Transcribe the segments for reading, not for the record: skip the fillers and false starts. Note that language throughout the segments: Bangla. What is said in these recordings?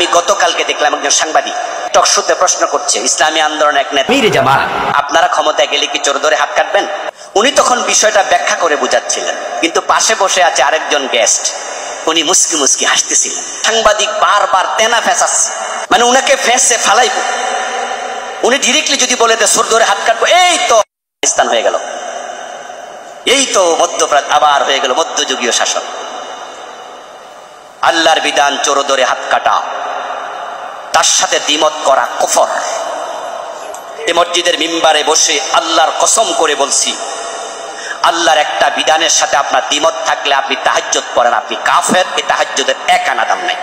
আমি গতকালকে দেখলাম একজন সাংবাদিক টকশোতে প্রশ্ন করছে, ইসলামী আন্দোলনের এক নেতা মীর জামাল, আপনারা ক্ষমতায় গেলে কি চোর ধরে হাত কাটবেন? উনি তখন বিষয়টা ব্যাখ্যা করে বুঝাচ্ছিলেন, কিন্তু পাশে বসে আছে আরেকজন গেস্ট, উনি মুস্কি মুস্কি হাসতেছিলেন। সাংবাদিক বারবার তেনা ফেসাচ্ছে, মানে উনাকে ফেসে ফালাইব। উনি ডিরেক্টলি যদি বলে দেয় চোর ধরে হাত কাটবো, এই তো পাকিস্তান হয়ে গেল, এই তো মধ্যপ্রাচ্য আবার হয়ে গেল মধ্যযুগীয় শাসন। আল্লাহর বিধান চোর ধরে হাত কাটা, তার সাথে দ্বিমত করা কুফর। এই মসজিদের মিম্বারে বসে আল্লাহর কসম করে বলছি, আল্লাহর একটা বিধানের সাথে আপনার দ্বিমত থাকলে আপনি তাহাজ্জুদ পড়েন, আপনি কাফের। এই তাহাজ্জুদের এক আনা দাম নাই।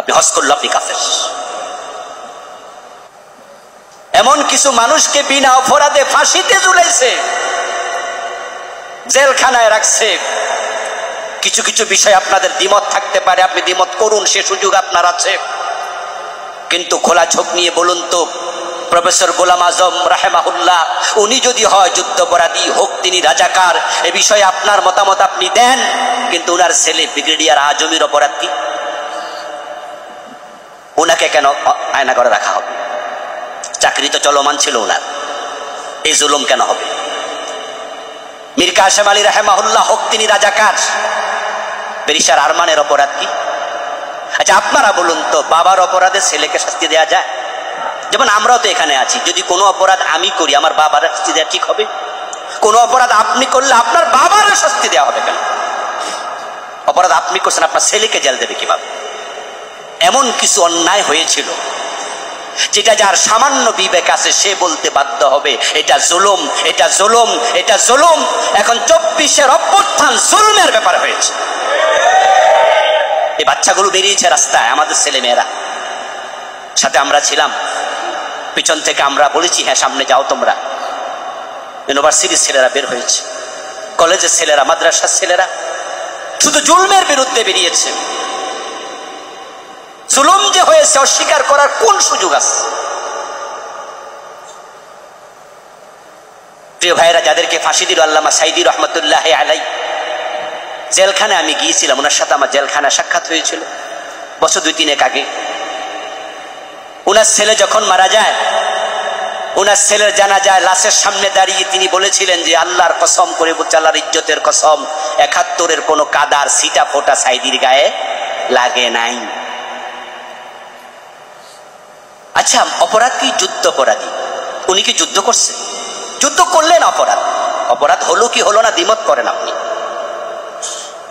আপনি হজ করলে আপনি কাফের। এমন কিছু মানুষকে বিনা অপরাধে ফাঁসিতে ঝুলাইছে, জেলখানায় রাখছে। কিছু কিছু বিষয় আপনাদের দ্বিমত থাকতে পারে, আপনি দ্বিমত করুন, সে সুযোগ আপনার আছে। কিন্তু খোলা চোখ নিয়ে বলুন তো, প্রফেসর গোলাম আজম রাহেমাহুল্লাহ উনি যদি হয় যুদ্ধাপরাধী, হোক তিনি রাজাকার, এ বিষয়ে আপনার মতামত আপনি দেন, কিন্তু উনার ছেলে ব্রিগেডিয়ার আজমির অপরাধ কি? উনাকে কেন আয়নাঘরে রাখা হবে? চাকরি তো চলমান ছিল উনার, এই জুলুম কেন হবে? মীর কাসেম আলী রাহেমাহুল্লাহ হোক তিনি রাজাকার, পেরিসার আরমানের অপরাধ কি? আচ্ছা আপনারা বলুন তো, বাবার অপরাধে ছেলেকে শাস্তি দেওয়া যায়? যেমন আমরাও তো এখানে আছি, যদি কোনো অপরাধ আমি করি আমার বাবার শাস্তি দেওয়া ঠিক হবে? কোনো অপরাধ আপনি করলে আপনার বাবার শাস্তি দেওয়া হবে কেন? অপরাধ আপনি করছেন, আপনার ছেলেকে জেল দেবে কিভাবে? এমন কিছু অন্যায় হয়েছিল যেটা যার সামান্য বিবেক আছে সে বলতে বাধ্য হবে এটা জুলুম, এটা জুলুম, এটা জুলুম। এখন 24-এর অভ্যুত্থান জুলুমের ব্যাপার হয়েছে। এই বাচ্চাগুলো বেরিয়েছে রাস্তায়, আমাদের ছেলে মেয়েরা, সাথে আমরা ছিলাম, পিছন থেকে আমরা বলেছি হ্যাঁ সামনে যাও তোমরা। ইউনিভার্সিটির ছেলেরা বের হয়েছে, কলেজের ছেলেরা, মাদ্রাসার ছেলেরা, শুধু জুলমের বিরুদ্ধে বেরিয়েছে। জুলুম যে হয়েছে অস্বীকার করার কোন সুযোগ আছে? প্রিয় ভাইরা, যাদেরকে ফাঁসি দিল আল্লামা সাইদি রহমতুল্লাহ আলাই, জেলখানে আমি গিয়েছিলাম, ওনার সাথে আমার জেলখানা সাক্ষাৎ হয়েছিল বছর 2-3 আগে। ওনার ছেলে যখন মারা যায়, ওনার ছেলের জানাজায় লাশের সামনে দাঁড়িয়ে তিনি বলেছিলেন যে আল্লাহর কসম করে বলছে, আল্লাহর ইজ্জতের কসম, 71-এর কোনো কাদার সিটা ফোটা সাইদির গায়ে লাগে নাই। আচ্ছা অপরাধ কি? যুদ্ধ অপরাধী। উনি কি যুদ্ধ করছে? যুদ্ধ করলেন অপরাধ। অপরাধ হলো কি হলো না দ্বিমত করেন আপনি।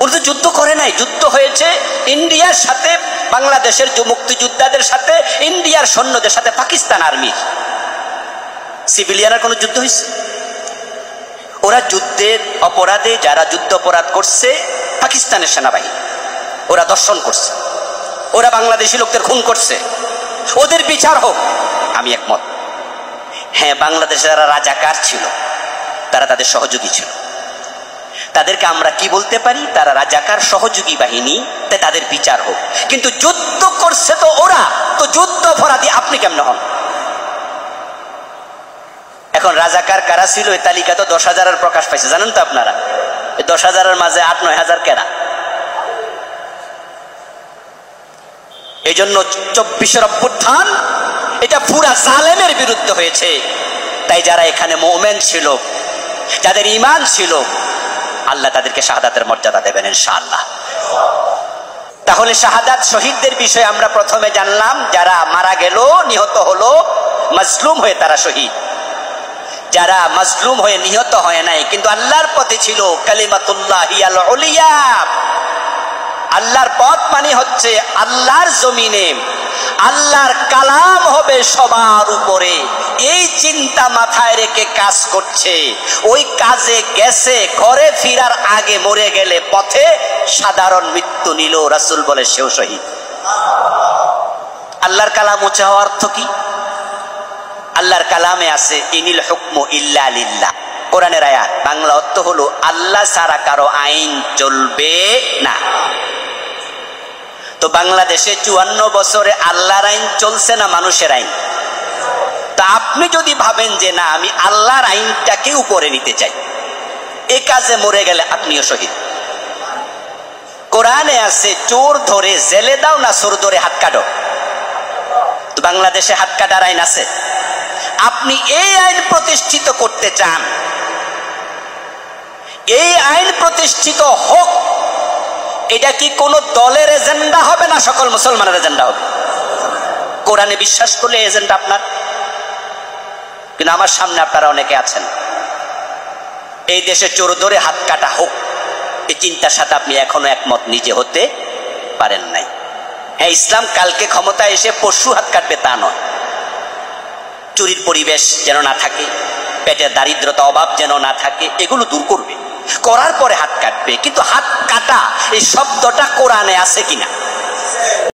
উনি তো যুদ্ধ করে নাই, যুদ্ধ হয়েছে ইন্ডিয়ার সাথে, বাংলাদেশের মুক্তিযোদ্ধাদের সাথে, ইন্ডিয়ার সৈন্যদের সাথে, পাকিস্তান আর্মির। সিভিলিয়ানের কোনো যুদ্ধ হয়েছে? ওরা যুদ্ধের অপরাধে যারা যুদ্ধ অপরাধ করছে পাকিস্তানের সেনাবাহিনী, ওরা দর্শন করছে, ওরা বাংলাদেশি লোকদের খুন করছে, ওদের বিচার হোক। আমি একমত। হ্যাঁ, বাংলাদেশে যারা রাজাকার ছিল তারা তাদের সহযোগী ছিল, তাদেরকে আমরা কি বলতে পারি? তারা রাজাকার সহযোগী বাহিনী, তাই তাদের বিচার হোক। কিন্তু যুদ্ধ করছে তো ওরা, তো যুদ্ধ অপরাধী আপনি কেমন হন? এখন রাজাকার কারা ছিল এই তালিকা তো 10,000-এর প্রকাশ পাইছে, জানেন তো আপনারা? এই 10,000-এর মাঝে 8-9 হাজার কেনা। এই জন্য 24-এর অভ্যুত্থান এটা পুরা জালেমের বিরুদ্ধে হয়েছে। তাই যারা এখানে মুমিন ছিল, যাদের ঈমান ছিল, আল্লাহ তাদেরকে শাহাদাতের মর্যাদা দেবেন ইনশাআল্লাহ। তাহলে শাহাদাত শহীদদের বিষয়ে আমরা প্রথমে জানলাম, যারা মারা গেল, নিহত হলো, মাজলুম হয়ে তারা শহীদ। যারা মাজলুম হয়ে নিহত হয় নাই কিন্তু আল্লাহর পথে ছিল, কালিমাতুল্লাহিল উলিয়া, আল্লাহর পথ মানে হচ্ছে আল্লাহর জমিনে আল্লাহর কালাম হবে সবার উপরে, এই চিন্তা মাথায় রেখে কাজ করছে। ওই কাজে গেছে, ঘরে ফিরার আগে মরে গেলে পথে সাধারণ মৃত্যু নিল, রাসূল বলে সেও শহীদ। আল্লাহর কালাম উঁচা হওয়ার অর্থ কি? আল্লাহর কালামে আছে ইনিল হুকমু ইল্লা লিল্লাহ, কোরআনের আয়াত। বাংলা অর্থ হলো আল্লাহ ছাড়া কারো আইন চলবে না। তো বাংলাদেশে 54 বছরে আল্লাহর আইন চলছে না মানুষের আইন? তা আপনি যদি ভাবেন যে না আমি আল্লাহর আইনটাকে উপরে নিতে চাই, এই কাজে মরে গেলে আপনিও শহীদ। কোরআনে আছে চোর ধরে জেলে দাও না চোর ধরে হাত কাটো। তো বাংলাদেশে হাত কাটার আইন আছে। আপনি এই আইন প্রতিষ্ঠিত করতে চান, এই আইন প্রতিষ্ঠিত হোক, এটা কি কোন দলের এজেন্ডা হবে না সকল মুসলমানের এজেন্ডা হবে? কোরআনে বিশ্বাস করলে এজেন্ডা আপনার। কিন্তু আমার সামনে আপনারা অনেকে আছেন, এই দেশে চোর ধরে হাত কাটা হোক এই চিন্তার সাথে আপনি এখনো একমত নিজে হতে পারেন নাই। হ্যাঁ, ইসলাম কালকে ক্ষমতায় এসে পশু হাত কাটবে তা নয়। চুরির পরিবেশ যেন না থাকে, পেটের দারিদ্রতা অভাব যেন না থাকে, এগুলো দূর করবে, করার পরে হাত কাটবে। কিন্তু হাত কাটা এই শব্দটা কোরআনে আছে কিনা?